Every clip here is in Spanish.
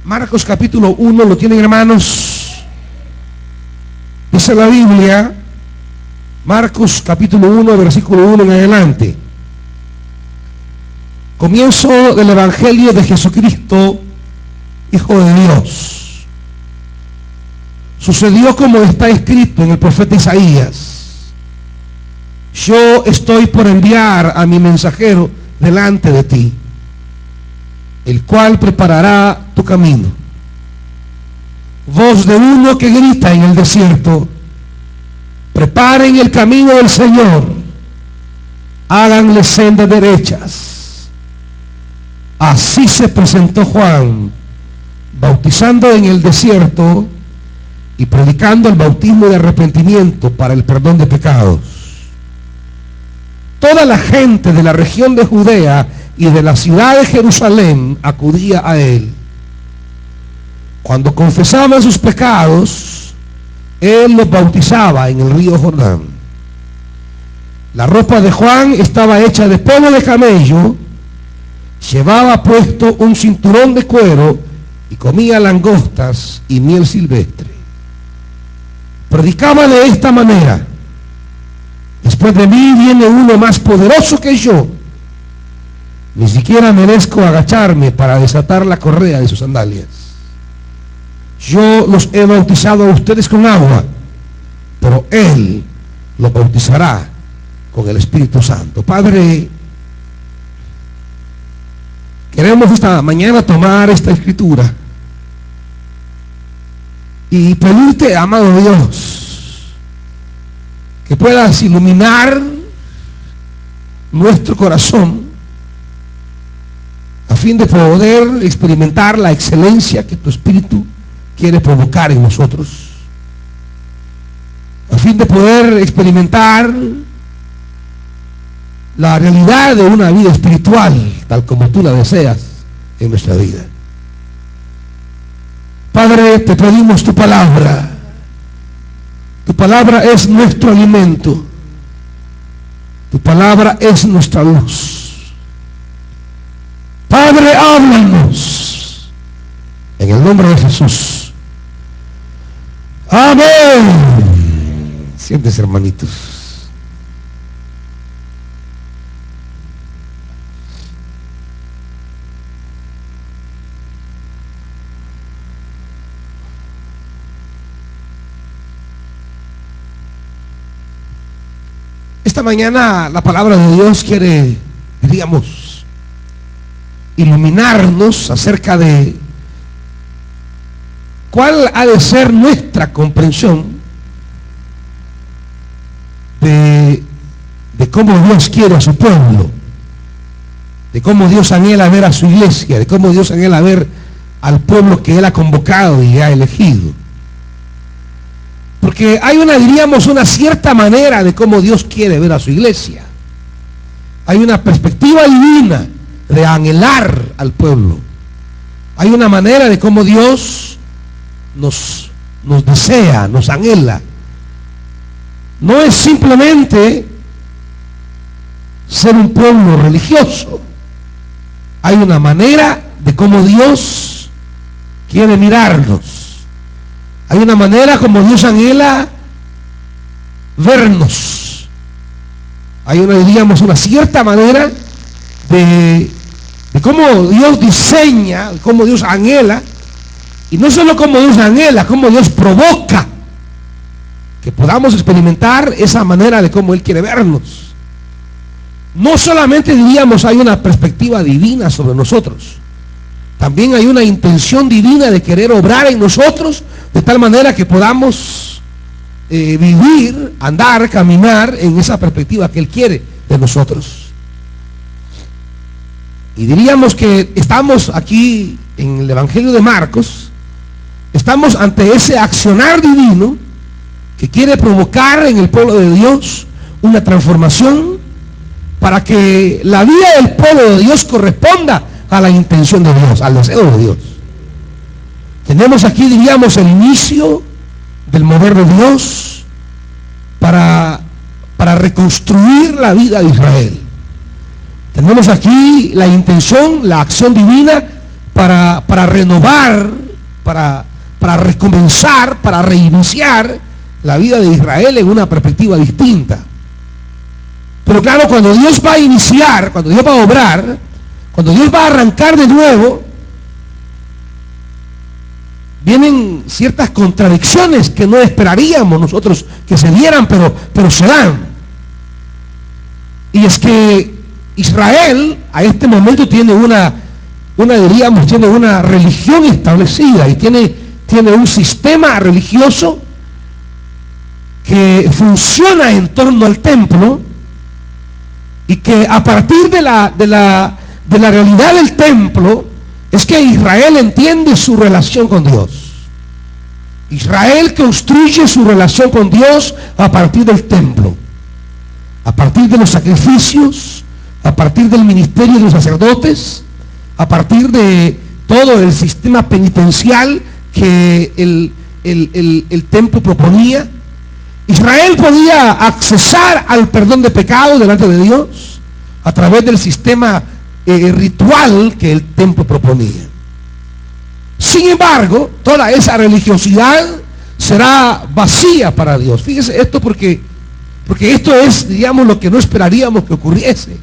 Marcos capítulo 1, ¿lo tienen, hermanos? Dice la Biblia, Marcos capítulo 1, versículo 1 en adelante. Comienzo del Evangelio de Jesucristo, Hijo de Dios. Sucedió como está escrito en el profeta Isaías: yo estoy por enviar a mi mensajero delante de ti, el cual preparará tu camino. Voz de uno que grita en el desierto: preparen el camino del Señor, háganle sendas derechas. Así se presentó Juan, bautizando en el desierto y predicando el bautismo de arrepentimiento para el perdón de pecados. Toda la gente de la región de Judea y de la ciudad de Jerusalén acudía a él. Cuando confesaban sus pecados, él los bautizaba en el río Jordán. La ropa de Juan estaba hecha de pelo de camello, llevaba puesto un cinturón de cuero y comía langostas y miel silvestre. Predicaba de esta manera: después de mí viene uno más poderoso que yo, ni siquiera merezco agacharme para desatar la correa de sus sandalias. Yo los he bautizado a ustedes con agua, pero él los bautizará con el Espíritu Santo. Padre, queremos esta mañana tomar esta escritura y pedirte, amado Dios, que puedas iluminar nuestro corazón a fin de poder experimentar la excelencia que tu Espíritu quiere provocar en nosotros, a fin de poder experimentar la realidad de una vida espiritual tal como tú la deseas en nuestra vida. Padre, te pedimos tu palabra. Tu palabra es nuestro alimento. Tu palabra es nuestra luz. Padre, háblanos en el nombre de Jesús. Amén. Siéntese, hermanitos. Esta mañana la palabra de Dios quiere, diríamos, iluminarnos acerca de cuál ha de ser nuestra comprensión de cómo Dios quiere a su pueblo, de cómo Dios anhela ver a su iglesia, de cómo Dios anhela ver al pueblo que Él ha convocado y ha elegido. Porque hay diríamos, una cierta manera de cómo Dios quiere ver a su iglesia. Hay una perspectiva divina de anhelar al pueblo. Hay una manera de cómo Dios nos desea, nos anhela. No es simplemente ser un pueblo religioso. Hay una manera de cómo Dios quiere mirarnos. Hay una manera como Dios anhela vernos. Hay diríamos, una cierta manera de cómo Dios diseña, cómo Dios anhela, y no solo cómo Dios anhela, cómo Dios provoca que podamos experimentar esa manera de cómo Él quiere vernos. No solamente diríamos hay una perspectiva divina sobre nosotros, también hay una intención divina de querer obrar en nosotros de tal manera que podamos vivir, andar, caminar en esa perspectiva que Él quiere de nosotros. Y diríamos que estamos aquí en el Evangelio de Marcos, estamos ante ese accionar divino que quiere provocar en el pueblo de Dios una transformación para que la vida del pueblo de Dios corresponda a la intención de Dios, al deseo de Dios. Tenemos aquí, diríamos, el inicio del mover de Dios para reconstruir la vida de Israel. Tenemos aquí la intención, la acción divina para renovar, para recomenzar, para reiniciar la vida de Israel en una perspectiva distinta. Pero claro, cuando Dios va a iniciar, cuando Dios va a obrar, cuando Dios va a arrancar de nuevo, vienen ciertas contradicciones que no esperaríamos nosotros que se dieran, pero se dan. Y es que Israel a este momento tiene tiene una religión establecida y tiene un sistema religioso que funciona en torno al templo, y que a partir de la realidad del templo es que Israel entiende su relación con Dios. Israel construye su relación con Dios a partir del templo, a partir de los sacrificios, a partir del ministerio de los sacerdotes, a partir de todo el sistema penitencial que el templo proponía. Israel podía accesar al perdón de pecados delante de Dios a través del sistema ritual que el templo proponía. Sin embargo, toda esa religiosidad será vacía para Dios. Fíjese esto porque esto es, digamos, lo que no esperaríamos que ocurriese.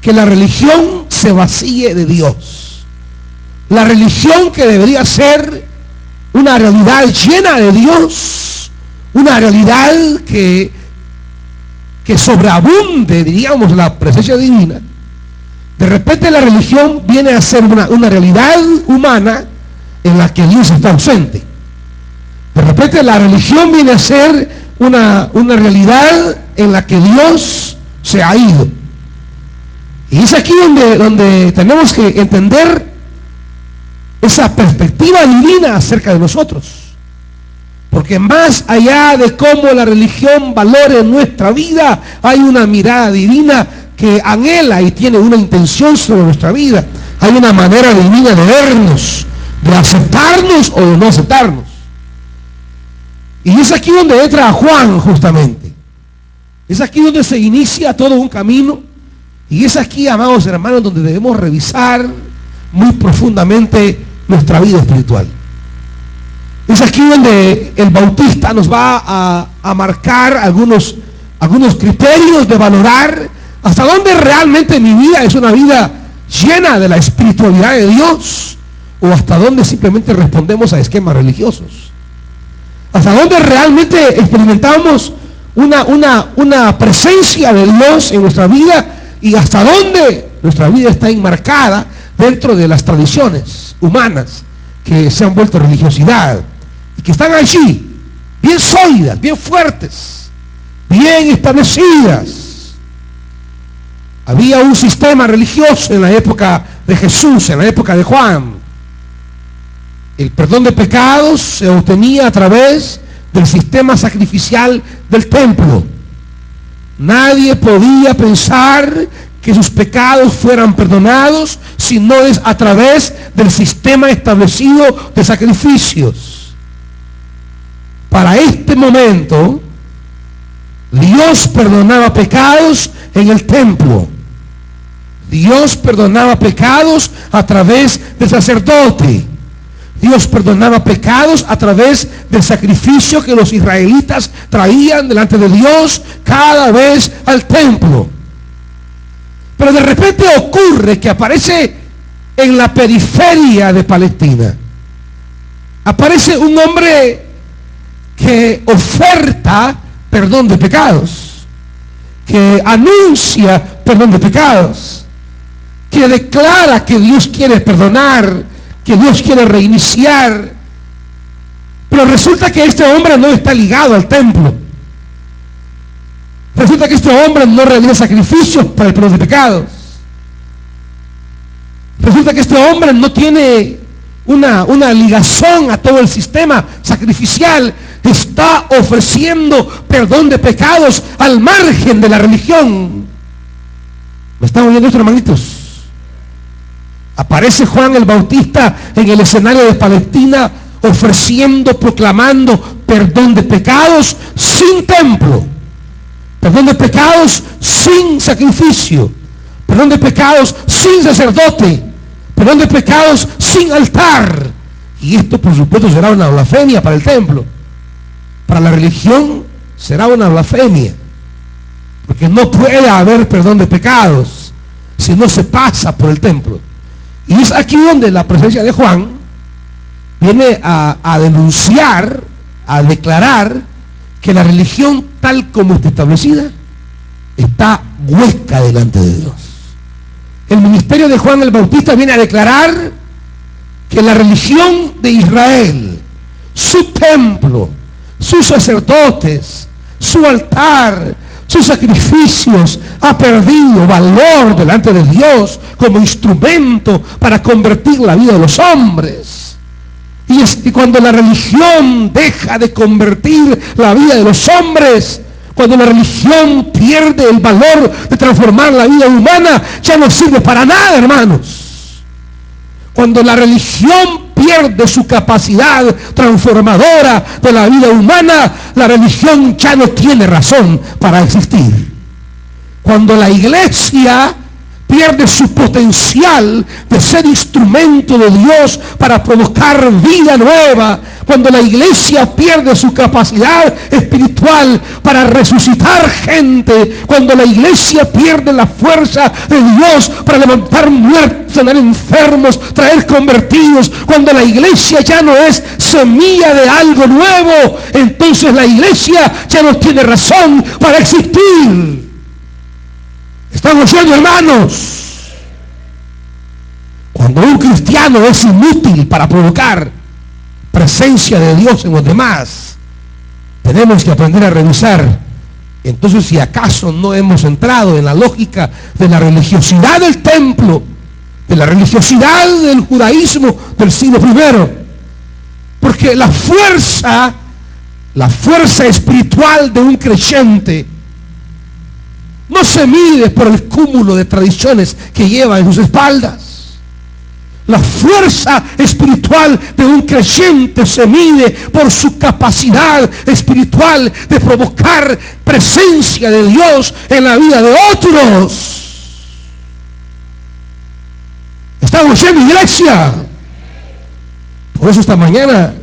Que la religión se vacíe de Dios. La religión, que debería ser una realidad llena de Dios, una realidad que sobreabunde, diríamos, la presencia divina, de repente la religión viene a ser una realidad humana en la que Dios está ausente. De repente la religión viene a ser una realidad en la que Dios se ha ido. Y es aquí donde tenemos que entender esa perspectiva divina acerca de nosotros. Porque más allá de cómo la religión valore nuestra vida, hay una mirada divina que anhela y tiene una intención sobre nuestra vida. Hay una manera divina de vernos, de aceptarnos o de no aceptarnos. Y es aquí donde entra Juan, justamente. Es aquí donde se inicia todo un camino. Y es aquí, amados hermanos, donde debemos revisar muy profundamente nuestra vida espiritual. Es aquí donde el Bautista nos va a marcar algunos criterios de valorar hasta dónde realmente mi vida es una vida llena de la espiritualidad de Dios, o hasta dónde simplemente respondemos a esquemas religiosos. Hasta dónde realmente experimentamos una presencia de Dios en nuestra vida, y hasta dónde nuestra vida está enmarcada dentro de las tradiciones humanas que se han vuelto religiosidad y que están allí, bien sólidas, bien fuertes, bien establecidas. Había un sistema religioso en la época de Jesús, en la época de Juan. El perdón de pecados se obtenía a través del sistema sacrificial del templo. Nadie podía pensar que sus pecados fueran perdonados si no es a través del sistema establecido de sacrificios. Para este momento, Dios perdonaba pecados en el templo. Dios perdonaba pecados a través del sacerdote. Dios perdonaba pecados a través del sacrificio que los israelitas traían delante de Dios cada vez al templo. Pero de repente ocurre que aparece en la periferia de Palestina. Aparece un hombre que oferta perdón de pecados, que anuncia perdón de pecados, que declara que Dios quiere perdonar, que Dios quiere reiniciar. Pero resulta que este hombre no está ligado al templo. Resulta que este hombre no realiza sacrificios para el perdón de pecados. Resulta que este hombre no tiene una ligazón a todo el sistema sacrificial. Está ofreciendo perdón de pecados al margen de la religión. ¿Me están oyendo esto, hermanitos? Aparece Juan el Bautista en el escenario de Palestina ofreciendo, proclamando perdón de pecados sin templo, perdón de pecados sin sacrificio, perdón de pecados sin sacerdote, perdón de pecados sin altar. Y esto, por supuesto, será una blasfemia para el templo. Para la religión será una blasfemia. Porque no puede haber perdón de pecados si no se pasa por el templo. Y es aquí donde la presencia de Juan viene a denunciar, a declarar que la religión tal como está establecida está hueca delante de Dios. El ministerio de Juan el Bautista viene a declarar que la religión de Israel, su templo, sus sacerdotes, su altar, sus sacrificios, ha perdido valor delante de Dios como instrumento para convertir la vida de los hombres. Y es que cuando la religión deja de convertir la vida de los hombres, cuando la religión pierde el valor de transformar la vida humana, ya no sirve para nada, hermanos. Cuando la religión pierde su capacidad transformadora de la vida humana, la religión ya no tiene razón para existir. Cuando la iglesia pierde su potencial de ser instrumento de Dios para provocar vida nueva, cuando la iglesia pierde su capacidad espiritual para resucitar gente, cuando la iglesia pierde la fuerza de Dios para levantar muertos, sanar enfermos, traer convertidos, cuando la iglesia ya no es semilla de algo nuevo, entonces la iglesia ya no tiene razón para existir. ¿Estamos oyendo, hermanos? Cuando un cristiano es inútil para provocar presencia de Dios en los demás, tenemos que aprender a revisar entonces si acaso no hemos entrado en la lógica de la religiosidad del templo, de la religiosidad del judaísmo del siglo I. Porque la fuerza espiritual de un creyente no se mide por el cúmulo de tradiciones que lleva en sus espaldas. La fuerza espiritual de un creyente se mide por su capacidad espiritual de provocar presencia de Dios en la vida de otros. ¿Estamos oyendo, iglesia? Por eso esta mañana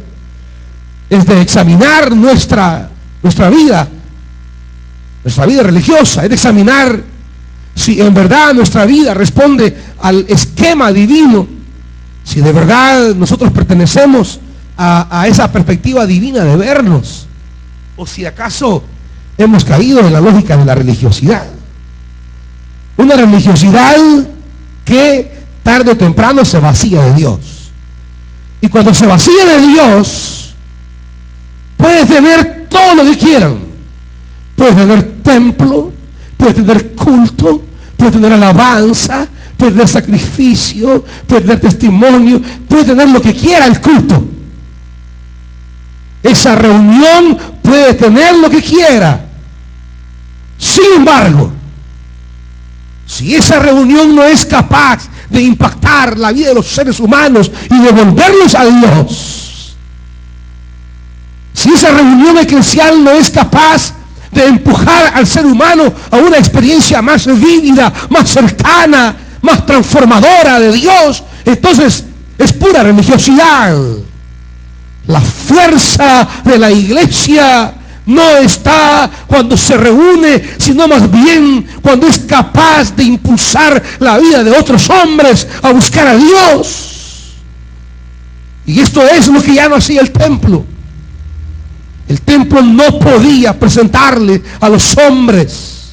es de examinar nuestra vida religiosa, es de examinar si en verdad nuestra vida responde al esquema divino, si de verdad nosotros pertenecemos a esa perspectiva divina de vernos, o si acaso hemos caído en la lógica de la religiosidad. Una religiosidad que tarde o temprano se vacía de Dios. Y cuando se vacía de Dios, puede tener todo lo que quieran. Puede tener templo, puede tener culto, puede tener alabanza, puede tener sacrificio, puede tener testimonio, puede tener lo que quiera el culto. Esa reunión puede tener lo que quiera. Sin embargo, si esa reunión no es capaz de impactar la vida de los seres humanos y devolverlos a Dios, si esa reunión eclesial no es capaz de empujar al ser humano a una experiencia más vívida, más cercana, más transformadora de Dios, entonces es pura religiosidad. La fuerza de la iglesia no está cuando se reúne, sino más bien cuando es capaz de impulsar la vida de otros hombres a buscar a Dios. Y esto es lo que ya no hacía el templo. El templo no podía presentarle a los hombres,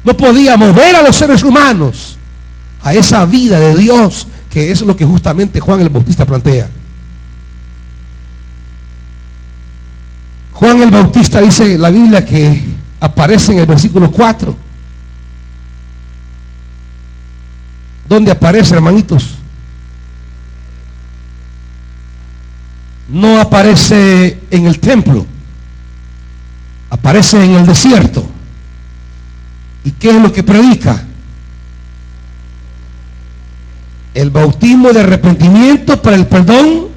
no podía mover a los seres humanos a esa vida de Dios, que es lo que justamente Juan el Bautista plantea. Juan el Bautista dice la Biblia que aparece en el versículo 4. ¿Dónde aparece, hermanitos? No aparece en el templo, aparece en el desierto. ¿Y qué es lo que predica? El bautismo de arrepentimiento para el perdón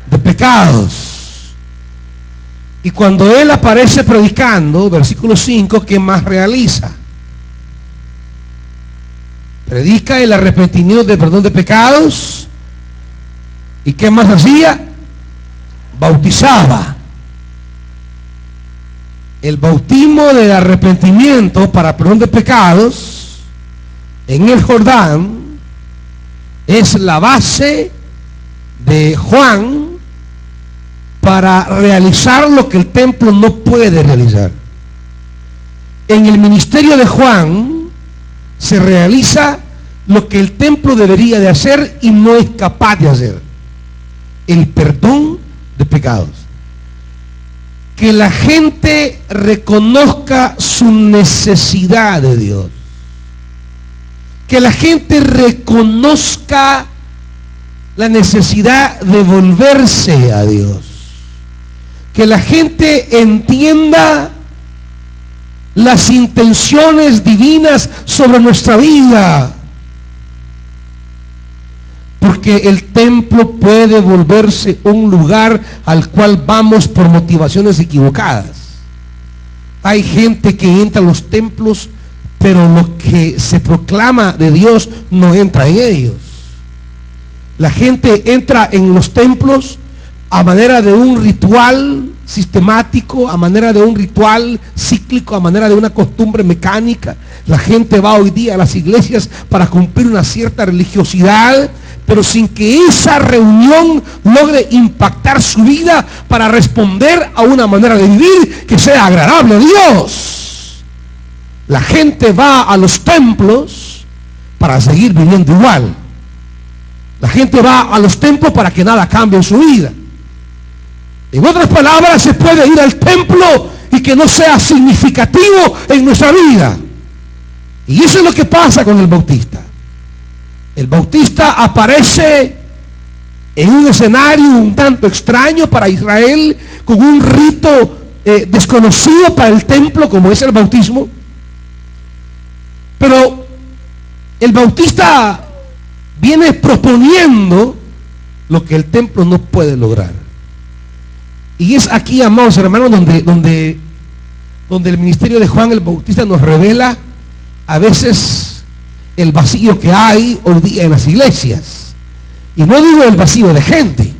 de pecados. Y cuando él aparece predicando, versículo 5, ¿qué más realiza? Predica el arrepentimiento de perdón de pecados. ¿Y qué más hacía? Bautizaba. El bautismo del arrepentimiento para perdón de pecados en el Jordán es la base de Juan para realizar lo que el templo no puede realizar. En el ministerio de Juan se realiza lo que el templo debería de hacer y no es capaz de hacer: el perdón de pecados. Que la gente reconozca su necesidad de Dios. Que la gente reconozca la necesidad de volverse a Dios. Que la gente entienda las intenciones divinas sobre nuestra vida. Porque el templo puede volverse un lugar al cual vamos por motivaciones equivocadas. Hay gente que entra a los templos, pero lo que se proclama de Dios no entra en ellos. La gente entra en los templos a manera de un ritual sistemático, a manera de un ritual cíclico, a manera de una costumbre mecánica. La gente va hoy día a las iglesias para cumplir una cierta religiosidad, pero sin que esa reunión logre impactar su vida para responder a una manera de vivir que sea agradable a Dios. La gente va a los templos para seguir viviendo igual. La gente va a los templos para que nada cambie en su vida. En otras palabras, se puede ir al templo y que no sea significativo en nuestra vida. Y eso es lo que pasa con el bautista. El bautista aparece en un escenario un tanto extraño para Israel, con un rito desconocido para el templo, como es el bautismo. Pero el bautista viene proponiendo lo que el templo no puede lograr. Y es aquí, amados hermanos, donde el ministerio de Juan el Bautista nos revela a veces el vacío que hay hoy día en las iglesias. Y no digo el vacío de gente.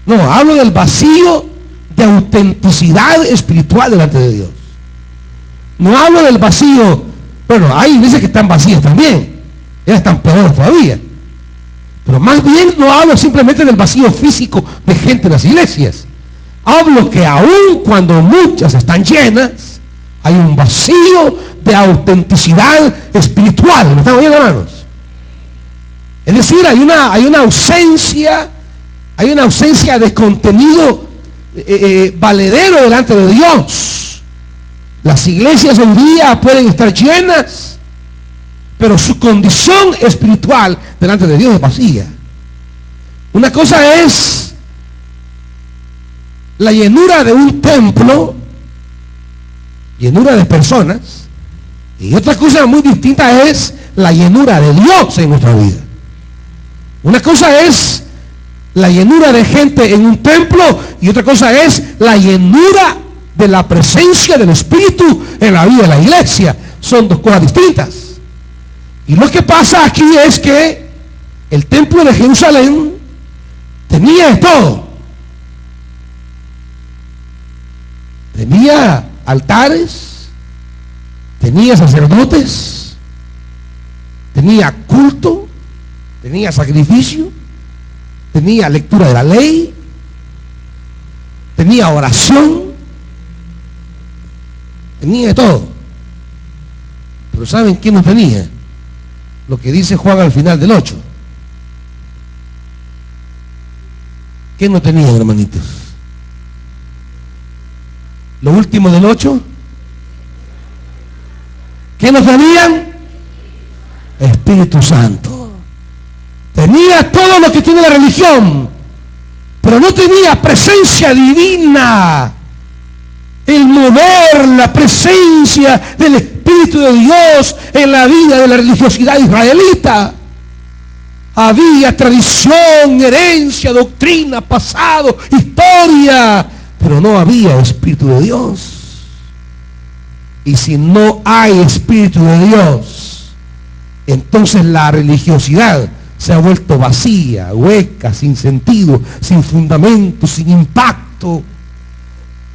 No, hablo del vacío de autenticidad espiritual delante de Dios. No hablo del vacío, bueno, hay iglesias que están vacías también. Ellas están peores todavía. Pero más bien no hablo simplemente del vacío físico de gente en las iglesias. Hablo que aun cuando muchas están llenas, hay un vacío de autenticidad espiritual. ¿Me están oyendo, hermanos? Es decir, hay una ausencia de contenido valedero delante de Dios. Las iglesias hoy día pueden estar llenas, pero su condición espiritual delante de Dios es vacía. Una cosa es la llenura de un templo, llenura de personas, y otra cosa muy distinta es la llenura de Dios en nuestra vida. Una cosa es la llenura de gente en un templo, y otra cosa es la llenura de la presencia del Espíritu en la vida de la iglesia. Son dos cosas distintas. Y lo que pasa aquí es que el templo de Jerusalén tenía de todo. Tenía altares, tenía sacerdotes, tenía culto, tenía sacrificio, tenía lectura de la ley, tenía oración, tenía de todo. Pero ¿saben qué no tenía? Lo que dice Juan al final del 8. ¿Qué no tenían, hermanitos? Lo último del 8. ¿Qué no tenían? Espíritu Santo. Tenía todo lo que tiene la religión, pero no tenía presencia divina. El mover, la presencia del Espíritu de Dios en la vida de la religiosidad israelita. Había tradición, herencia, doctrina, pasado, historia, pero no había Espíritu de Dios. Y si no hay Espíritu de Dios, entonces la religiosidad se ha vuelto vacía, hueca, sin sentido, sin fundamento, sin impacto.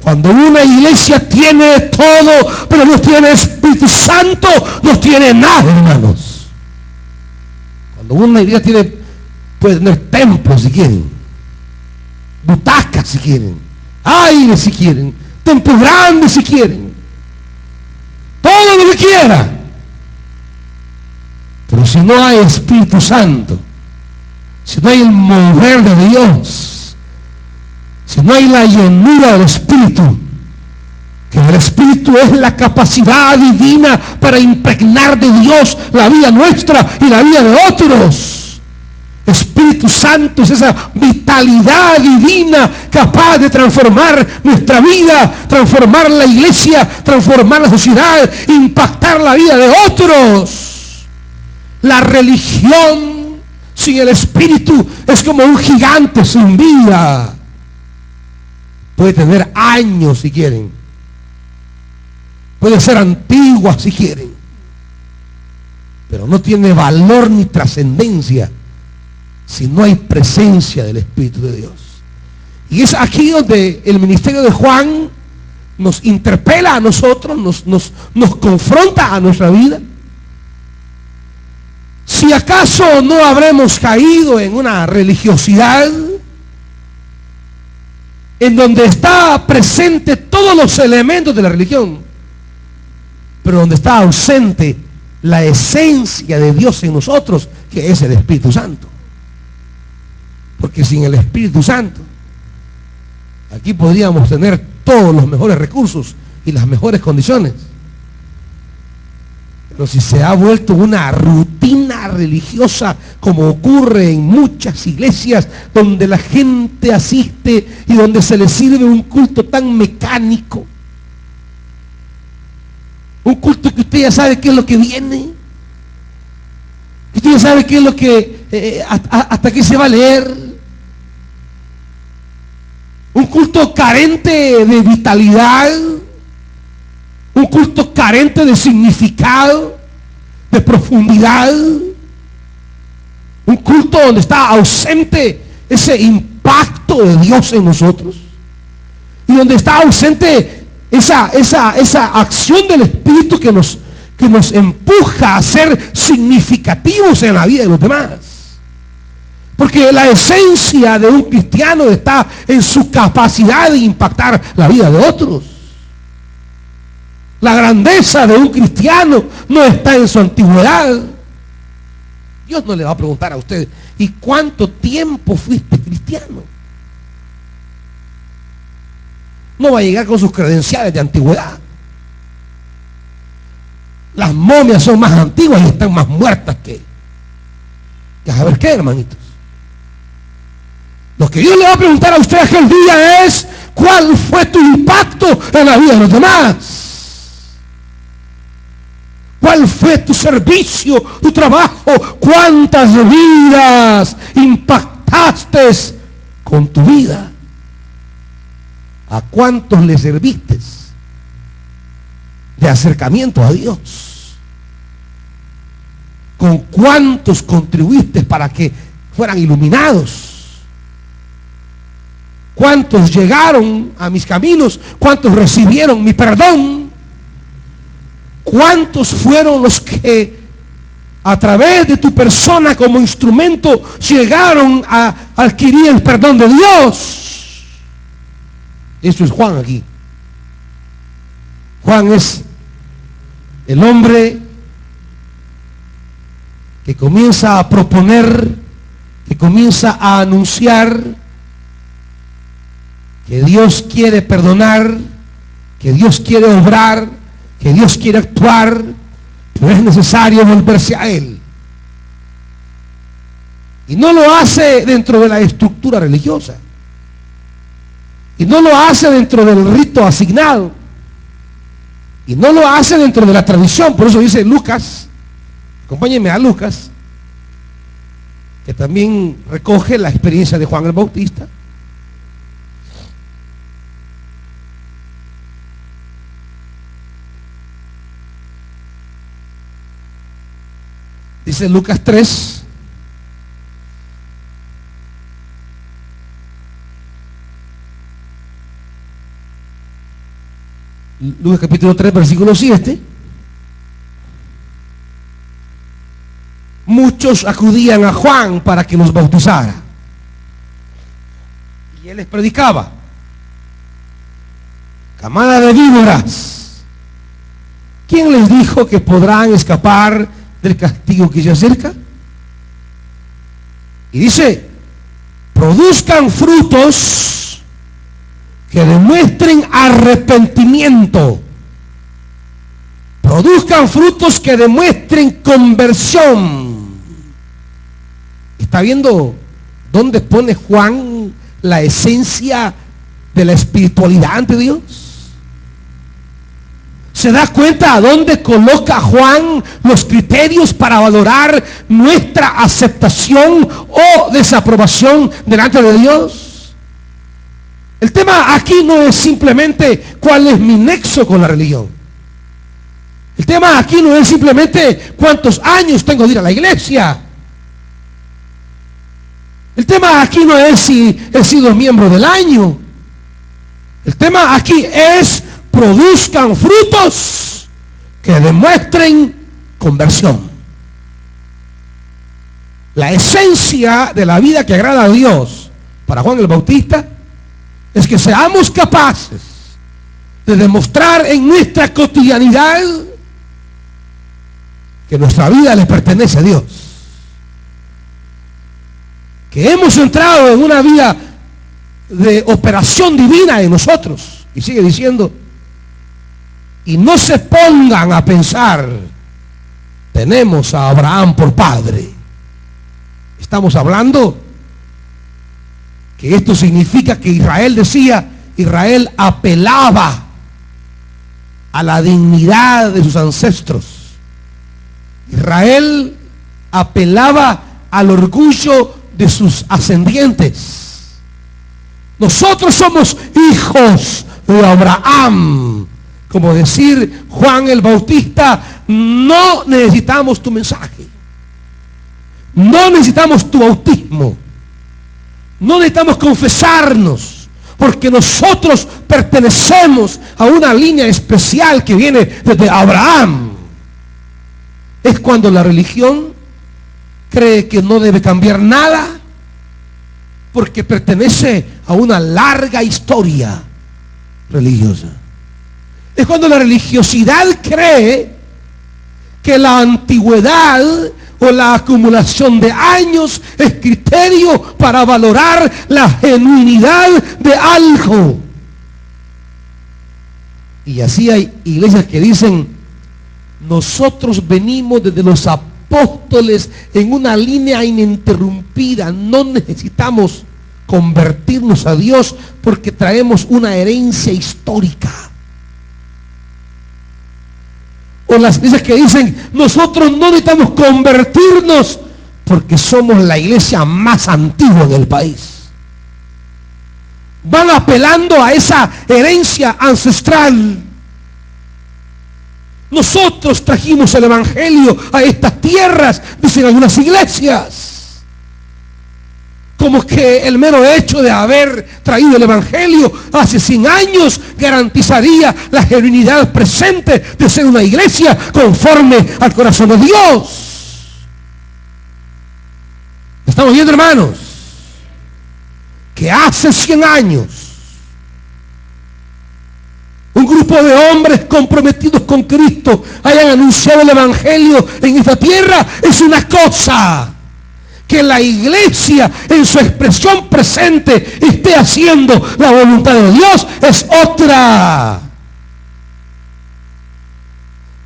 Cuando una iglesia tiene todo, pero no tiene Espíritu Santo, no tiene nada, hermanos. Cuando una iglesia puede tener templos si quieren, butacas si quieren, aire si quieren, templos grandes si quieren, todo lo que quiera. Pero si no hay Espíritu Santo, si no hay el mover de Dios, si no hay la llenura del Espíritu, que el Espíritu es la capacidad divina para impregnar de Dios la vida nuestra y la vida de otros. Espíritu Santo es esa vitalidad divina capaz de transformar nuestra vida, transformar la iglesia, transformar la sociedad, impactar la vida de otros. La religión sin el Espíritu es como un gigante sin vida. Puede tener años si quieren, puede ser antigua si quieren, pero no tiene valor ni trascendencia si no hay presencia del Espíritu de Dios. Y es aquí donde el ministerio de Juan nos interpela a nosotros, nos confronta a nuestra vida. Si acaso no habremos caído en una religiosidad en donde está presente todos los elementos de la religión, pero donde está ausente la esencia de Dios en nosotros, que es el Espíritu Santo. Porque sin el Espíritu Santo, aquí podríamos tener todos los mejores recursos y las mejores condiciones. Pero si se ha vuelto una rutina religiosa, como ocurre en muchas iglesias, donde la gente asiste y donde se le sirve un culto tan mecánico, un culto que usted ya sabe qué es lo que viene, que usted ya sabe qué es lo que, hasta qué se va a leer, un culto carente de vitalidad, un culto carente de significado, de profundidad, un culto donde está ausente ese impacto de Dios en nosotros, y donde está ausente esa acción del Espíritu que nos empuja a ser significativos en la vida de los demás. Porque la esencia de un cristiano está en su capacidad de impactar la vida de otros. La grandeza de un cristiano no está en su antigüedad. Dios no le va a preguntar a usted, ¿y cuánto tiempo fuiste cristiano? No va a llegar con sus credenciales de antigüedad. Las momias son más antiguas y están más muertas que a saber qué, hermanitos. Lo que Dios le va a preguntar a usted aquel día es, ¿cuál fue tu impacto en la vida de los demás? ¿Cuál fue tu servicio, tu trabajo? ¿Cuántas vidas impactaste con tu vida? ¿A cuántos le serviste de acercamiento a Dios? ¿Con cuántos contribuiste para que fueran iluminados? ¿Cuántos llegaron a mis caminos? ¿Cuántos recibieron mi perdón? ¿Cuántos fueron los que a través de tu persona como instrumento llegaron a adquirir el perdón de Dios? Eso es Juan aquí. Juan es el hombre que comienza a proponer, que comienza a anunciar que Dios quiere perdonar, que Dios quiere obrar, que Dios quiere actuar, pero es necesario volverse a Él. Y no lo hace dentro de la estructura religiosa, y no lo hace dentro del rito asignado, y no lo hace dentro de la tradición. Por eso dice Lucas, acompáñenme a Lucas, que también recoge la experiencia de Juan el Bautista. Dice Lucas 3. Lucas capítulo 3, versículo 7. Muchos acudían a Juan para que los bautizara. Y él les predicaba: camada de víboras, ¿quién les dijo que podrán escapar del castigo que se acerca? Y dice: produzcan frutos que demuestren arrepentimiento. Produzcan frutos que demuestren conversión. ¿Está viendo dónde pone Juan la esencia de la espiritualidad ante Dios? ¿Se da cuenta a dónde coloca Juan los criterios para valorar nuestra aceptación o desaprobación delante de Dios? El tema aquí no es simplemente cuál es mi nexo con la religión. El tema aquí no es simplemente cuántos años tengo de ir a la iglesia. El tema aquí no es si he sido miembro del año. El tema aquí es: produzcan frutos que demuestren conversión. La esencia de la vida que agrada a Dios para Juan el Bautista es que seamos capaces de demostrar en nuestra cotidianidad que nuestra vida le pertenece a Dios, que hemos entrado en una vida de operación divina en nosotros. Y sigue diciendo: y no se pongan a pensar, tenemos a Abraham por padre. Estamos hablando que esto significa que Israel apelaba a la dignidad de sus ancestros. Israel apelaba al orgullo de sus ascendientes. Nosotros somos hijos de Abraham. Como decir Juan el Bautista: no necesitamos tu mensaje, no necesitamos tu bautismo, no necesitamos confesarnos, porque nosotros pertenecemos a una línea especial que viene desde Abraham. Es cuando la religión cree que no debe cambiar nada porque pertenece a una larga historia religiosa. Es cuando la religiosidad cree que la antigüedad o la acumulación de años es criterio para valorar la genuinidad de algo. Y así hay iglesias que dicen: nosotros venimos desde los apóstoles en una línea ininterrumpida, no necesitamos convertirnos a Dios porque traemos una herencia histórica. O las iglesias que dicen: nosotros no necesitamos convertirnos porque somos la iglesia más antigua en el país. Van apelando a esa herencia ancestral. Nosotros trajimos el evangelio a estas tierras, dicen algunas iglesias. Como que el mero hecho de haber traído el evangelio hace 100 años garantizaría la genuinidad presente de ser una iglesia conforme al corazón de Dios. ¿Estamos viendo, hermanos? Que hace 100 años un grupo de hombres comprometidos con Cristo hayan anunciado el evangelio en esta tierra es una cosa. Que la iglesia en su expresión presente esté haciendo la voluntad de Dios es otra.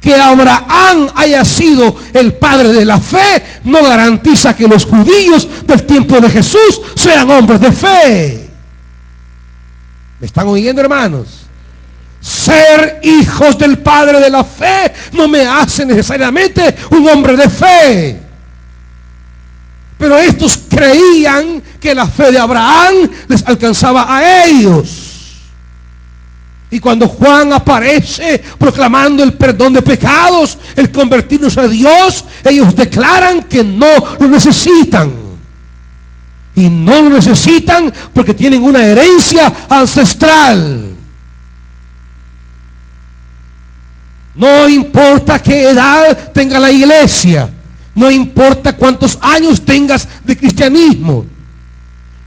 Que Abraham haya sido el padre de la fe no garantiza que los judíos del tiempo de Jesús sean hombres de fe. ¿Me están oyendo, hermanos? Ser hijos del padre de la fe no me hace necesariamente un hombre de fe. Pero estos creían que la fe de Abraham les alcanzaba a ellos. Y cuando Juan aparece proclamando el perdón de pecados, el convertirnos a Dios, ellos declaran que no lo necesitan. Y no lo necesitan porque tienen una herencia ancestral. No importa qué edad tenga la iglesia. No importa cuántos años tengas de cristianismo.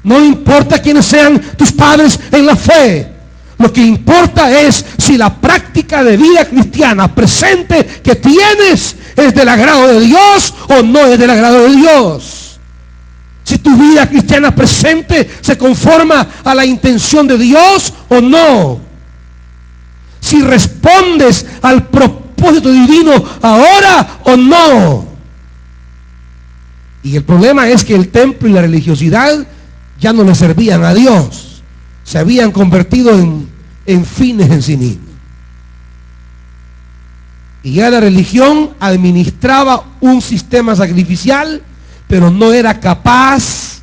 No importa quiénes sean tus padres en la fe. Lo que importa es si la práctica de vida cristiana presente que tienes es del agrado de Dios o no es del agrado de Dios. Si tu vida cristiana presente se conforma a la intención de Dios o no. Si respondes al propósito divino ahora o no. Y el problema es que el templo y la religiosidad ya no le servían a Dios. Se habían convertido en fines en sí mismos. Y ya la religión administraba un sistema sacrificial, pero no era capaz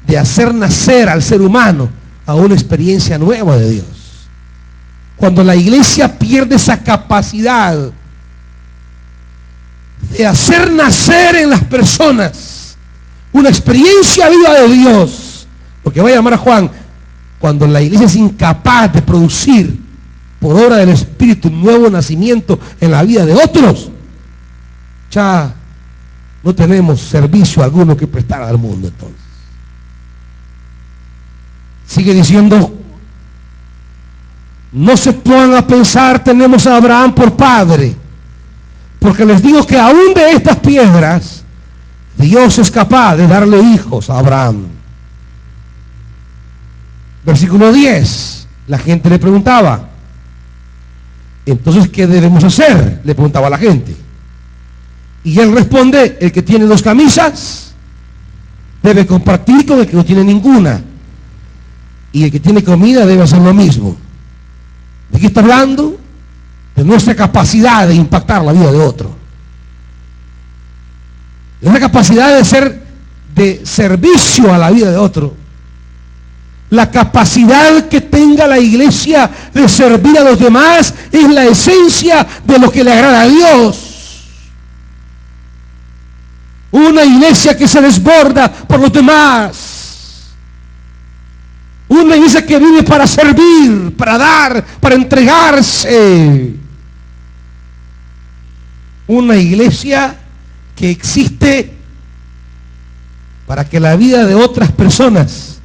de hacer nacer al ser humano a una experiencia nueva de Dios. Cuando la iglesia pierde esa capacidad de hacer nacer en las personas una experiencia viva de Dios, lo que va a llamar a Juan, cuando la iglesia es incapaz de producir por obra del Espíritu un nuevo nacimiento en la vida de otros, ya no tenemos servicio alguno que prestar al mundo. Entonces sigue diciendo: no se pongan a pensar tenemos a Abraham por padre, porque les digo que aún de estas piedras Dios es capaz de darle hijos a Abraham. Versículo 10, la gente le preguntaba: entonces, ¿qué debemos hacer?, le preguntaba a la gente. Y él responde: el que tiene 2 camisas debe compartir con el que no tiene ninguna, y el que tiene comida debe hacer lo mismo. ¿De qué está hablando? De nuestra capacidad de impactar la vida de otro, de una capacidad de ser de servicio a la vida de otro. La capacidad que tenga la iglesia de servir a los demás es la esencia de lo que le agrada a Dios. Una iglesia que se desborda por los demás. Una iglesia que vive para servir, para dar, para entregarse. Una iglesia que existe para que la vida de otras personas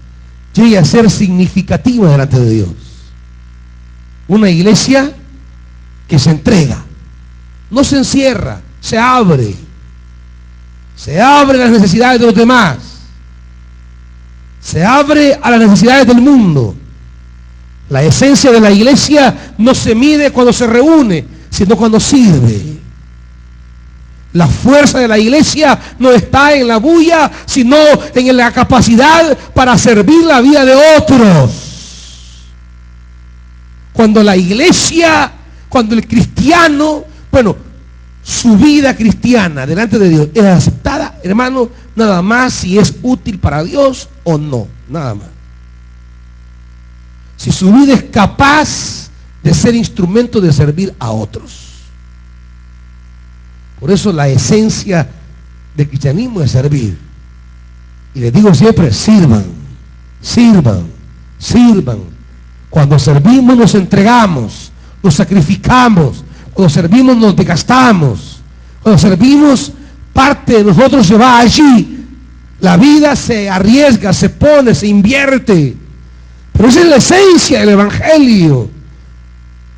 llegue a ser significativa delante de Dios. Una iglesia que se entrega, no se encierra, se abre a las necesidades de los demás, se abre a las necesidades del mundo. La esencia de la iglesia no se mide cuando se reúne, sino cuando sirve. La fuerza de la iglesia no está en la bulla, sino en la capacidad para servir la vida de otros. Cuando la iglesia, cuando el cristiano, su vida cristiana delante de Dios es aceptada, hermano, nada más si es útil para Dios o no, nada más. Si su vida es capaz de ser instrumento de servir a otros. Por eso la esencia del cristianismo es servir. Y les digo siempre: sirvan, sirvan, sirvan. Cuando servimos nos entregamos, nos sacrificamos. Cuando servimos nos desgastamos. Cuando servimos, parte de nosotros se va allí. La vida se arriesga, se pone, se invierte. Pero esa es la esencia del Evangelio.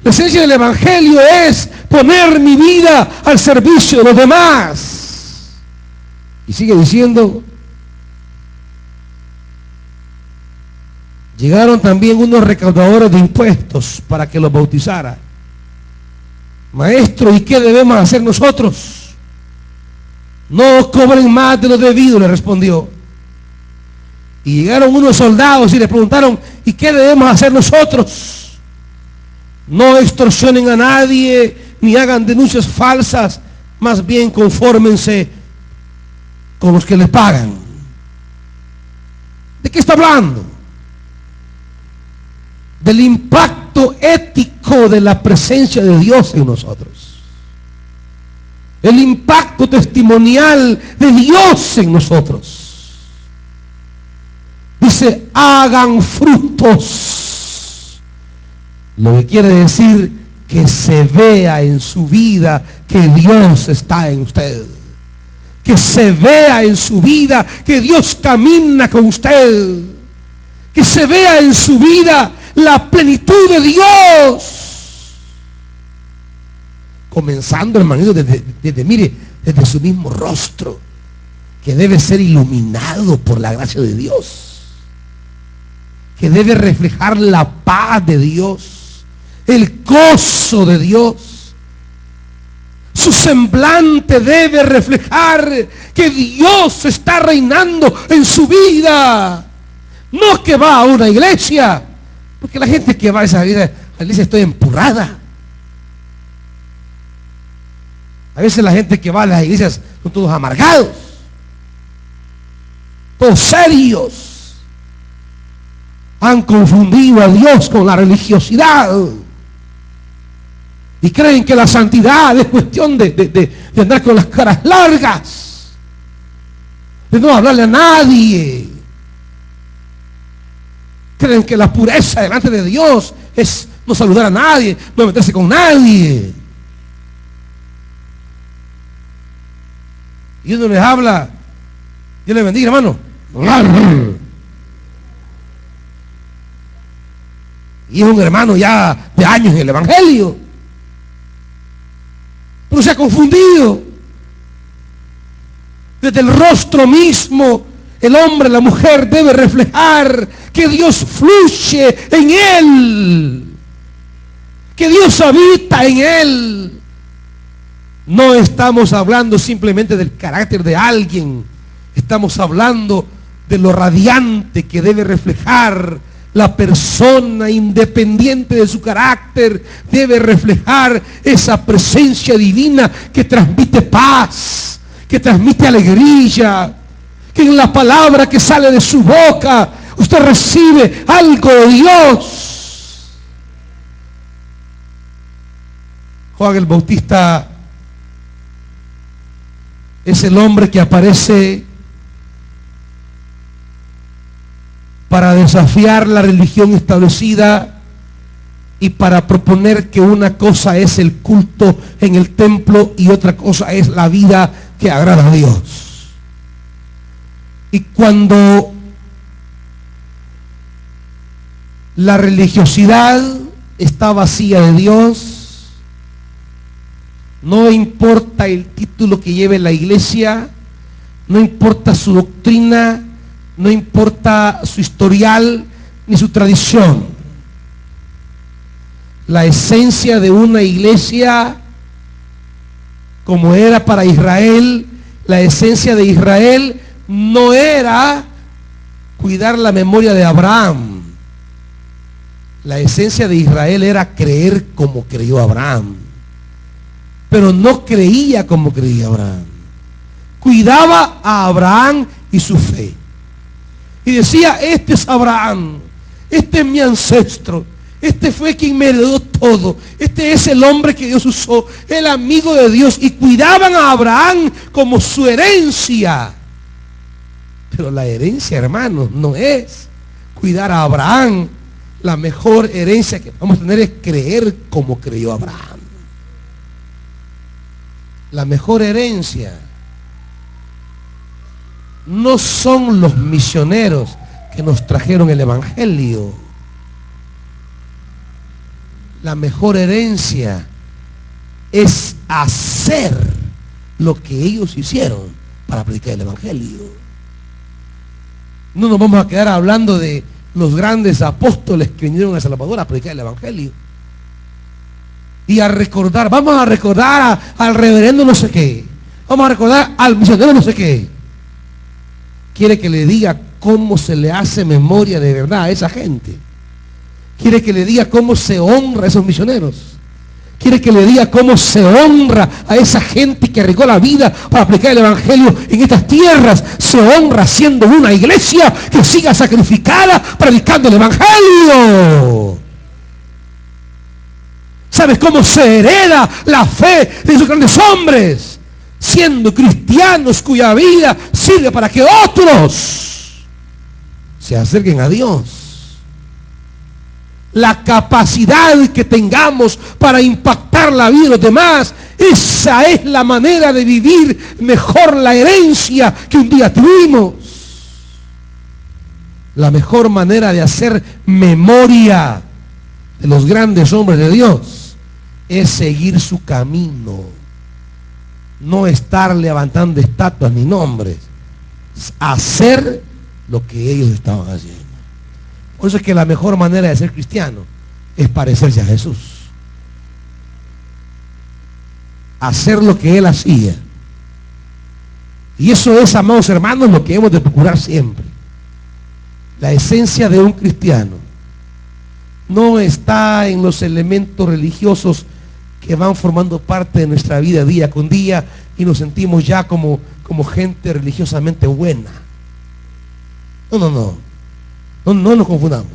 La esencia del Evangelio es poner mi vida al servicio de los demás. Y sigue diciendo: llegaron también unos recaudadores de impuestos para que los bautizara. Maestro, ¿y qué debemos hacer nosotros? No cobren más de lo debido, le respondió. Y llegaron unos soldados y le preguntaron: ¿y qué debemos hacer nosotros? No extorsionen a nadie, ni hagan denuncias falsas, más bien confórmense con los que le pagan. ¿De qué está hablando? Del impacto impacto ético de la presencia de Dios en nosotros. El impacto testimonial de Dios en nosotros. Dice, hagan frutos. Lo que quiere decir que se vea en su vida que Dios está en usted. Que se vea en su vida que Dios camina con usted. Que se vea en su vida la plenitud de Dios. Comenzando, hermanito, desde su mismo rostro, que debe ser iluminado por la gracia de Dios, que debe reflejar la paz de Dios, el gozo de Dios. Su semblante debe reflejar que Dios está reinando en su vida. No que va a una iglesia, porque la gente que va a esa iglesia, la iglesia está empurrada. A veces la gente que va a las iglesias son todos amargados, todos serios. Han confundido a Dios con la religiosidad. Y creen que la santidad es cuestión de andar con las caras largas, de no hablarle a nadie. Creen que la pureza delante de Dios es no saludar a nadie, no meterse con nadie. Y uno les habla, Dios les bendiga, hermano. Y es un hermano ya de años en el evangelio, pero se ha confundido. Desde el rostro mismo, el hombre, la mujer debe reflejar que Dios fluye en él, que Dios habita en él. No estamos hablando simplemente del carácter de alguien, estamos hablando de lo radiante que debe reflejar la persona, independiente de su carácter. Debe reflejar esa presencia divina que transmite paz, que transmite alegría, que en la palabra que sale de su boca usted recibe algo de Dios. Juan el Bautista es el hombre que aparece para desafiar la religión establecida y para proponer que una cosa es el culto en el templo y otra cosa es la vida que agrada a Dios. Y cuando la religiosidad está vacía de Dios, no importa el título que lleve la iglesia, no importa su doctrina, no importa su historial ni su tradición. La esencia de una iglesia, como era para Israel, la esencia de Israel no era cuidar la memoria de Abraham. La esencia de Israel era creer como creyó Abraham. Pero no creía como creía Abraham. Cuidaba a Abraham y su fe. Y decía, este es Abraham, este es mi ancestro, este fue quien me heredó todo, este es el hombre que Dios usó, el amigo de Dios. Y cuidaban a Abraham como su herencia. Pero la herencia, hermanos, no es cuidar a Abraham. La mejor herencia que vamos a tener es creer como creyó Abraham. La mejor herencia no son los misioneros que nos trajeron el evangelio. La mejor herencia es hacer lo que ellos hicieron para predicar el evangelio. No nos vamos a quedar hablando de los grandes apóstoles que vinieron a El Salvador a predicar el evangelio y a recordar, vamos a recordar al reverendo no sé qué, vamos a recordar al misionero no sé qué. Quiere que le diga cómo se le hace memoria de verdad a esa gente. Quiere que le diga cómo se honra a esos misioneros. Quiere que le diga cómo se honra a esa gente que arriesgó la vida para aplicar el evangelio en estas tierras. Se honra siendo una iglesia que siga sacrificada predicando el evangelio. ¿Sabes cómo se hereda la fe de esos grandes hombres? Siendo cristianos cuya vida sirve para que otros se acerquen a Dios. La capacidad que tengamos para impactar la vida de los demás, esa es la manera de vivir mejor la herencia que un día tuvimos. La mejor manera de hacer memoria de los grandes hombres de Dios es seguir su camino, no estar levantando estatuas ni nombres, hacer lo que ellos estaban haciendo. Por eso es que la mejor manera de ser cristiano es parecerse a Jesús, hacer lo que Él hacía. Y eso es, amados hermanos, lo que hemos de procurar siempre. La esencia de un cristiano no está en los elementos religiosos que van formando parte de nuestra vida día con día y nos sentimos ya como gente religiosamente buena. No nos confundamos.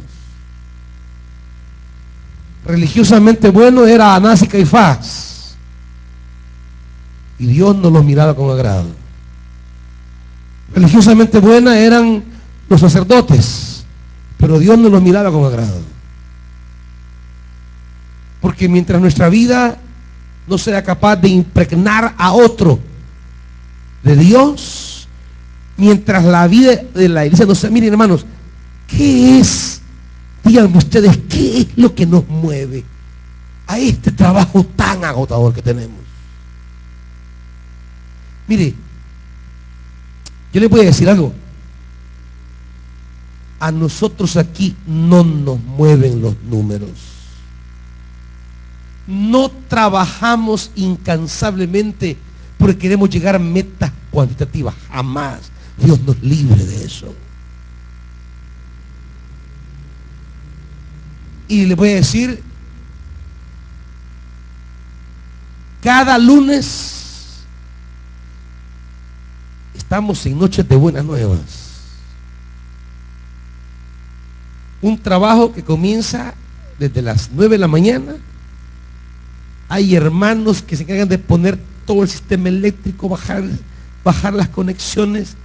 Religiosamente bueno era Anás y Caifás, y Dios no los miraba con agrado. Religiosamente buena eran los sacerdotes, pero Dios no los miraba con agrado. Porque mientras nuestra vida no sea capaz de impregnar a otro de Dios, mientras la vida de la iglesia no sea, miren hermanos, ¿qué es? Díganme ustedes, ¿qué es lo que nos mueve a este trabajo tan agotador que tenemos? Mire, yo les voy a decir algo. A nosotros aquí no nos mueven los números. No trabajamos incansablemente porque queremos llegar a metas cuantitativas. Jamás. Dios nos libre de eso. Y les voy a decir, cada lunes estamos en Noches de Buenas Nuevas. Un trabajo que comienza desde las 9 de la mañana. Hay hermanos que se encargan de poner todo el sistema eléctrico, bajar las conexiones,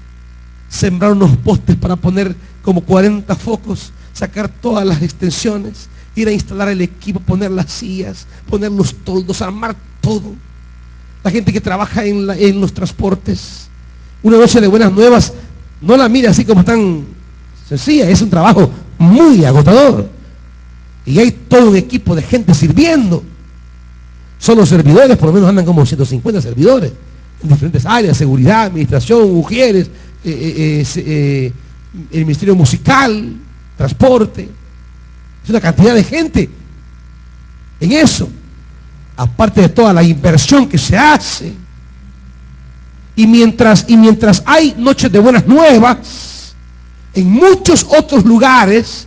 sembrar unos postes para poner como 40 focos, sacar todas las extensiones, ir a instalar el equipo, poner las sillas, poner los toldos, armar todo. La gente que trabaja en los transportes. Una noche de Buenas Nuevas, no la mire así como tan sencilla, es un trabajo muy agotador. Y hay todo un equipo de gente sirviendo. Son los servidores, por lo menos andan como 150 servidores en diferentes áreas: seguridad, administración, mujeres, el ministerio musical, transporte. Es una cantidad de gente en eso, aparte de toda la inversión que se hace. Y mientras hay Noches de Buenas Nuevas, en muchos otros lugares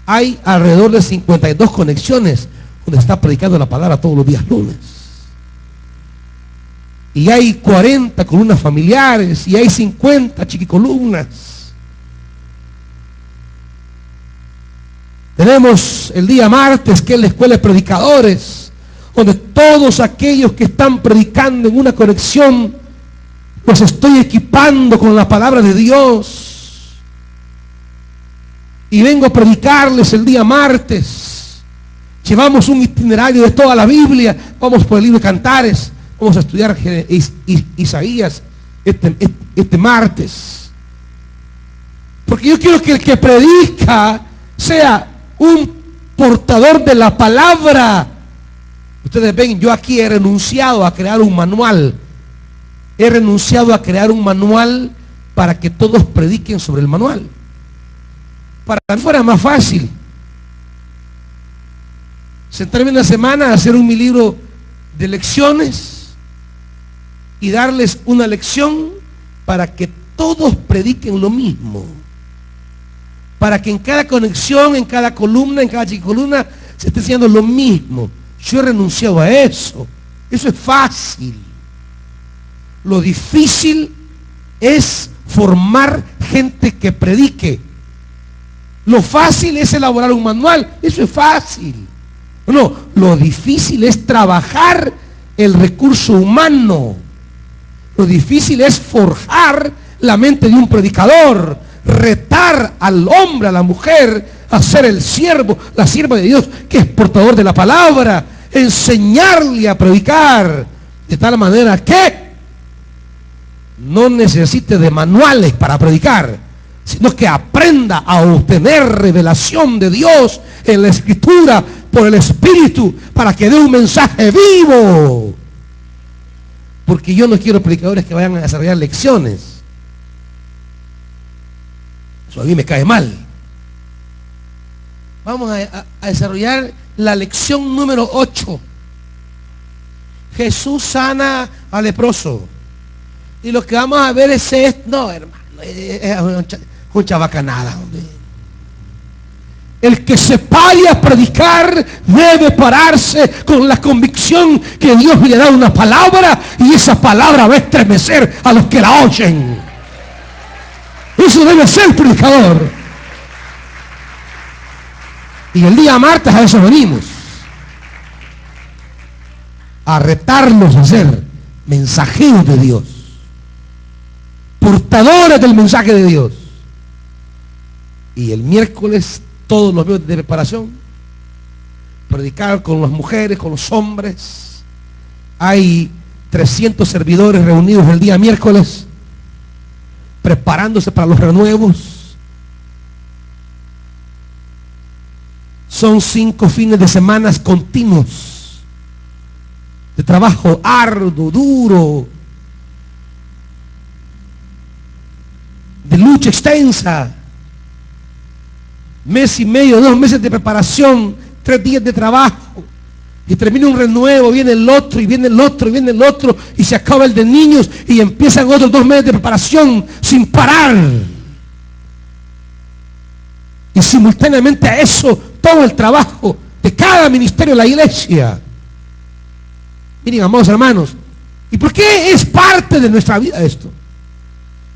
hay alrededor de 52 conexiones donde está predicando la palabra todos los días lunes. Y hay 40 columnas familiares, y hay 50 chiquicolumnas. Tenemos el día martes, que es la escuela de predicadores, donde todos aquellos que están predicando en una conexión, los estoy equipando con la palabra de Dios. Y vengo a predicarles el día martes. Llevamos un itinerario de toda la Biblia. Vamos por el libro de Cantares. Vamos a estudiar Isaías este martes. Porque yo quiero que el que predica sea un portador de la palabra. Ustedes ven, yo aquí he renunciado a crear un manual. He renunciado a crear un manual para que todos prediquen sobre el manual. Para que fuera más fácil sentarme una semana a hacer un mi libro de lecciones y darles una lección para que todos prediquen lo mismo, para que en cada conexión, en cada columna, en cada chicolumna se esté enseñando lo mismo. Yo he renunciado a eso. Eso es fácil. Lo difícil es formar gente que predique. Lo fácil es elaborar un manual. Eso es fácil. No, lo difícil es trabajar el recurso humano. Lo difícil es forjar la mente de un predicador, retar al hombre, a la mujer, a ser el siervo, la sierva de Dios, que es portador de la palabra, enseñarle a predicar, de tal manera que no necesite de manuales para predicar, sino que aprenda a obtener revelación de Dios en la Escritura por el Espíritu, para que dé un mensaje vivo. Porque yo no quiero predicadores que vayan a desarrollar lecciones. Eso a mí me cae mal. Vamos a desarrollar la lección número 8. Jesús sana al leproso. Y lo que vamos a ver es esto. No, hermano, es mucha bacanada, hombre. El que se pare a predicar debe pararse con la convicción que Dios le da una palabra, y esa palabra va a estremecer a los que la oyen. Eso debe ser el predicador. Y el día martes a eso venimos, a retarlos a ser mensajeros de Dios, portadores del mensaje de Dios. Y el miércoles todos los días de preparación, predicar con las mujeres, con los hombres. Hay 300 servidores reunidos el día miércoles, preparándose para los renuevos. Son 5 fines de semana continuos de trabajo arduo, duro, de lucha extensa. Mes y medio, 2 meses de preparación, 3 días de trabajo, y termina un renuevo, viene el otro, y viene el otro, y viene el otro, y se acaba el de niños, y empiezan otros 2 meses de preparación sin parar. Y simultáneamente a eso, todo el trabajo de cada ministerio de la iglesia. Miren, amados hermanos, ¿y por qué es parte de nuestra vida esto?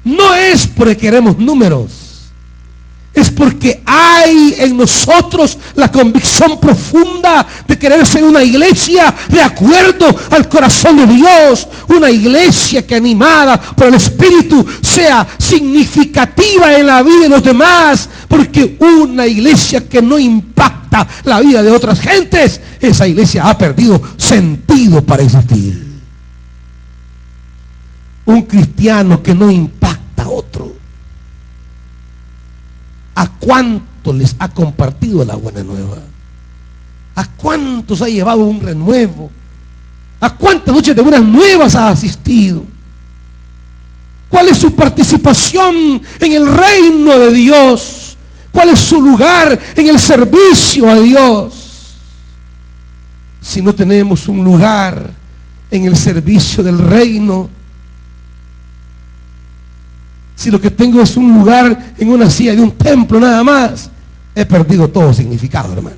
No es porque queremos números. Es porque hay en nosotros la convicción profunda de querer ser una iglesia de acuerdo al corazón de Dios. Una iglesia que, animada por el Espíritu, sea significativa en la vida de los demás. Porque una iglesia que no impacta la vida de otras gentes, esa iglesia ha perdido sentido para existir. Un cristiano que no impacta a otro, ¿a cuántos les ha compartido la buena nueva? ¿A cuántos ha llevado un renuevo? ¿A cuántas noches de buenas nuevas ha asistido? ¿Cuál es su participación en el reino de Dios? ¿Cuál es su lugar en el servicio a Dios? Si no tenemos un lugar en el servicio del reino, si lo que tengo es un lugar en una silla de un templo nada más, he perdido todo significado, hermano.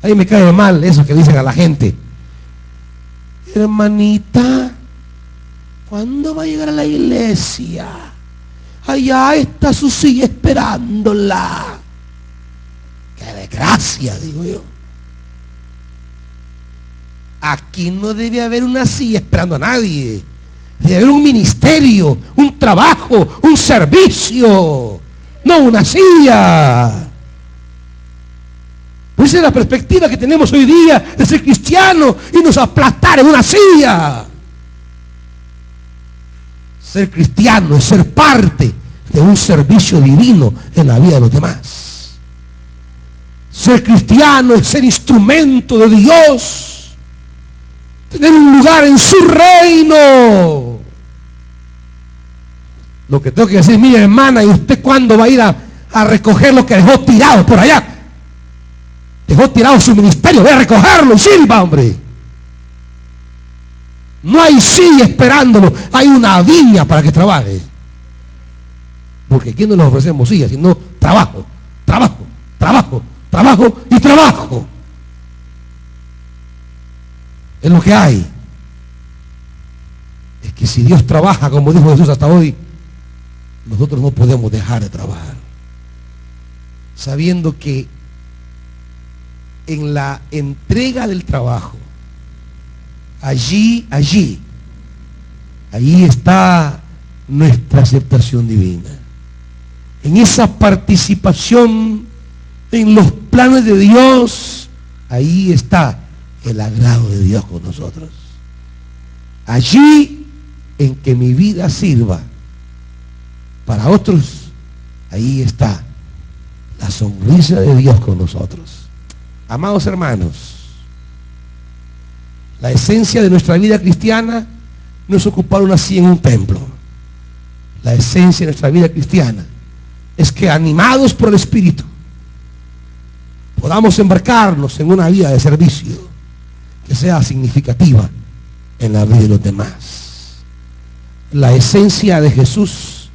Ahí me cae mal eso que dicen a la gente: hermanita, ¿cuándo va a llegar a la iglesia? Allá está su silla esperándola. ¡Qué desgracia!, digo yo. Aquí no debe haber una silla esperando a nadie. Debe haber un ministerio, un trabajo, un servicio, no una silla. Pues esa es la perspectiva que tenemos hoy día de ser cristiano y nos aplastar en una silla. Ser cristiano es ser parte de un servicio divino en la vida de los demás. Ser cristiano es ser instrumento de Dios, tener un lugar en su reino. Lo que tengo que decir: mire, hermana, ¿y usted cuándo va a ir a recoger lo que dejó tirado por allá? Dejó tirado su ministerio, ve a recogerlo y sirva, hombre. No hay silla esperándolo, hay una viña para que trabaje. Porque aquí no les ofrecemos sillas, sino trabajo, trabajo, trabajo, trabajo y trabajo. Es lo que hay. Es que si Dios trabaja, como dijo Jesús hasta hoy, nosotros no podemos dejar de trabajar, sabiendo que en la entrega del trabajo. Ahí está nuestra aceptación divina. En esa participación en los planes de Dios, ahí está el agrado de Dios con nosotros. Allí en que mi vida sirva para otros, ahí está la sonrisa de Dios con nosotros. Amados hermanos, la esencia de nuestra vida cristiana no es ocupar una silla en un templo. La esencia de nuestra vida cristiana es que, animados por el Espíritu, podamos embarcarnos en una vida de servicio que sea significativa en la vida de los demás. La esencia de Jesús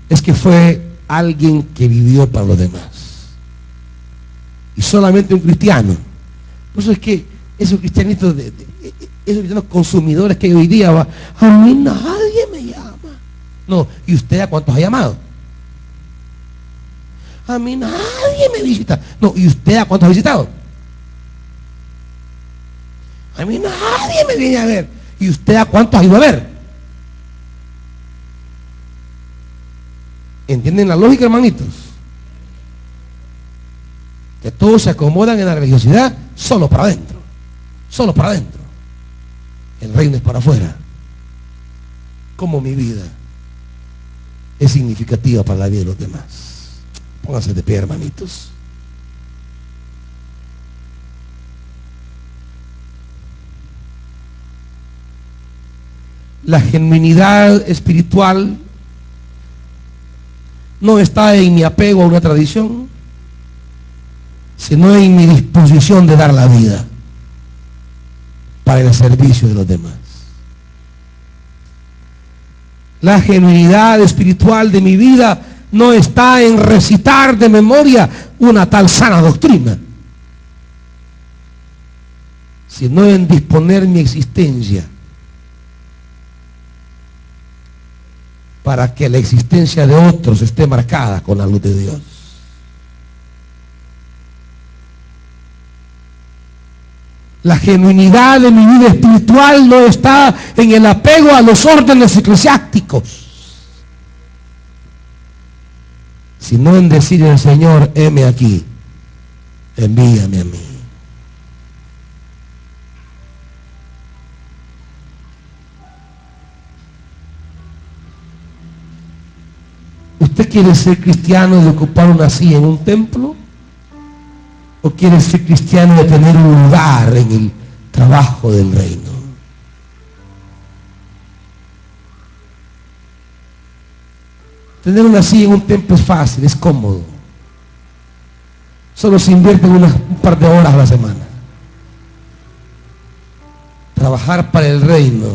es que fue alguien que vivió para los demás. Y solamente un cristiano. Por eso es que esos cristianitos, esos cristianos consumidores que hoy día va, a mí nadie me llama. No, ¿y usted a cuántos ha llamado? A mí nadie me visita. No, ¿y usted a cuántos ha visitado? A mí nadie me viene a ver. ¿Y usted a cuántos ha ido a ver? ¿Entienden la lógica, hermanitos? Que todos se acomodan en la religiosidad solo para adentro. Solo para adentro. El reino es para afuera. Como mi vida es significativa para la vida de los demás. Pónganse de pie, hermanitos. La genuinidad espiritual no está en mi apego a una tradición, sino en mi disposición de dar la vida para el servicio de los demás. La genuinidad espiritual de mi vida no está en recitar de memoria una tal sana doctrina, sino en disponer mi existencia para que la existencia de otros esté marcada con la luz de Dios. La genuinidad de mi vida espiritual no está en el apego a los órdenes eclesiásticos, sino en decirle al Señor, heme aquí, envíame a mí. ¿Usted quiere ser cristiano de ocupar una silla en un templo? ¿O quiere ser cristiano de tener un lugar en el trabajo del reino? Tener una silla en un templo es fácil, es cómodo. Solo se invierte un par de horas a la semana. Trabajar para el reino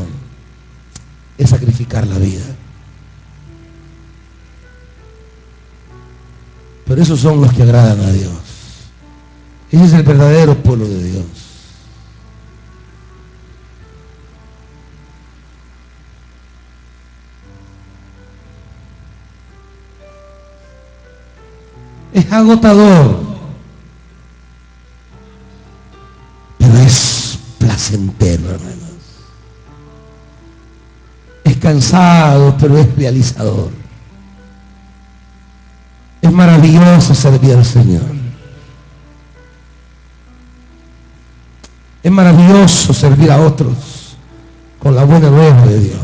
es sacrificar la vida. Pero esos son los que agradan a Dios. Ese es el verdadero pueblo de Dios. Es agotador, pero es placentero, hermanos. Es cansado, pero es realizador. Es maravilloso servir al Señor. Es maravilloso servir a otros con la buena nueva de Dios.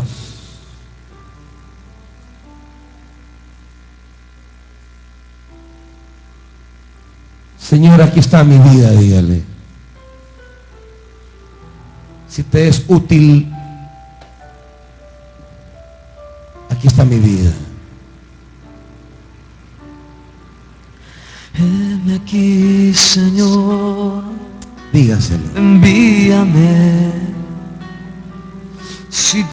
Señor, aquí está mi vida, dígale. Si te es útil, aquí está mi vida. Heme aquí, Señor, Dígaselo. envíame. Si